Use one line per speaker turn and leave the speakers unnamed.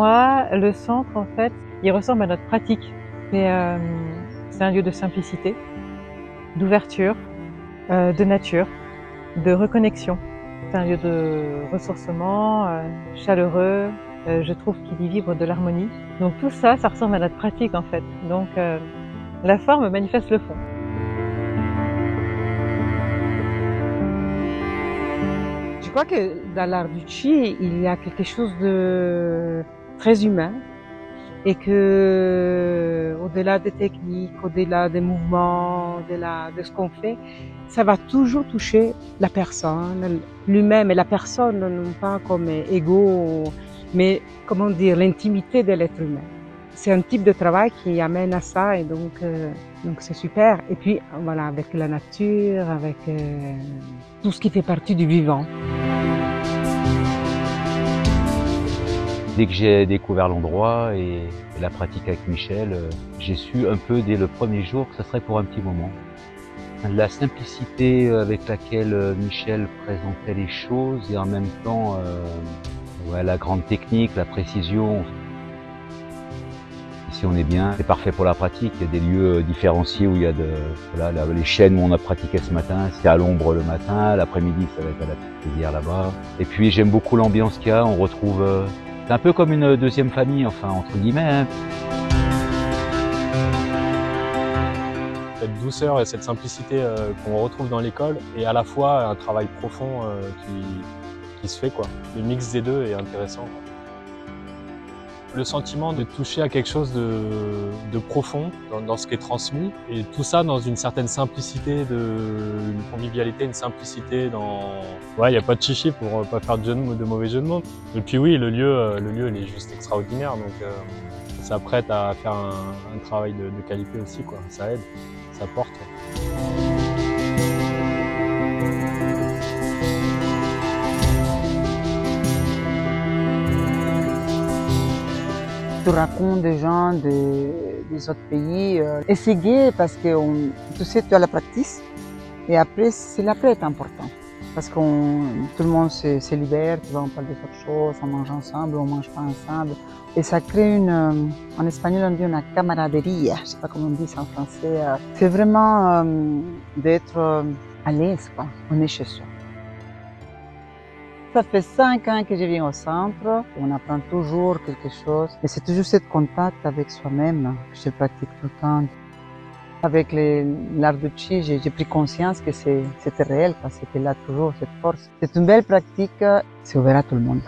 moi, le centre, en fait, il ressemble à notre pratique. C'est un lieu de simplicité, d'ouverture, de nature, de reconnexion. C'est un lieu de ressourcement, chaleureux. Je trouve qu'il y vibre de l'harmonie. Donc tout ça, ça ressemble à notre pratique, en fait. Donc la forme manifeste le fond.
Je crois que dans l'art du Qi, il y a quelque chose de très humain et que, au-delà des techniques, au-delà des mouvements, au-delà de ce qu'on fait, ça va toujours toucher la personne, lui-même et la personne, non pas comme égaux, mais comment dire, l'intimité de l'être humain. C'est un type de travail qui amène à ça et donc c'est super. Et puis voilà, avec la nature, avec tout ce qui fait partie du vivant.
Dès que j'ai découvert l'endroit et la pratique avec Michel, j'ai su un peu dès le premier jour que ce serait pour un petit moment. La simplicité avec laquelle Michel présentait les choses et en même temps la grande technique, la précision. Ici on est bien, c'est parfait pour la pratique. Il y a des lieux différenciés où il y a les chaînes où on a pratiqué ce matin, c'est à l'ombre le matin, l'après-midi ça va être à la petite rivière là-bas. Et puis j'aime beaucoup l'ambiance qu'il y a, on retrouve... c'est un peu comme une deuxième famille, enfin entre guillemets.
Cette douceur et cette simplicité qu'on retrouve dans l'école et à la fois un travail profond qui se fait, quoi. Le mix des deux est intéressant. Le sentiment de toucher à quelque chose de profond dans ce qui est transmis et tout ça dans une certaine simplicité, une convivialité, une simplicité dans... Ouais, il n'y a pas de chichi pour pas faire de mauvais jeu de mots. Et puis oui, le lieu il est juste extraordinaire, donc ça prête à faire un travail de qualité aussi, quoi. Ça aide, ça porte.
Tu rencontres des gens des autres pays. Et c'est gai parce que tu sais, tu as la pratique et après, c'est l'après est important. Parce que tout le monde se libère, tu vois, on parle d'autres choses, on mange ensemble, on mange pas ensemble. Et ça crée en espagnol on dit une camaraderie, je sais pas comment on dit ça en français. C'est vraiment d'être à l'aise, quoi. On est chez soi. Ça fait 5 ans que je viens au centre. On apprend toujours quelque chose. Et c'est toujours ce contact avec soi-même que je pratique tout le temps. Avec l'art du Qi, j'ai pris conscience que c'était réel, c'était là toujours, cette force. C'est une belle pratique, c'est ouvert à tout le monde.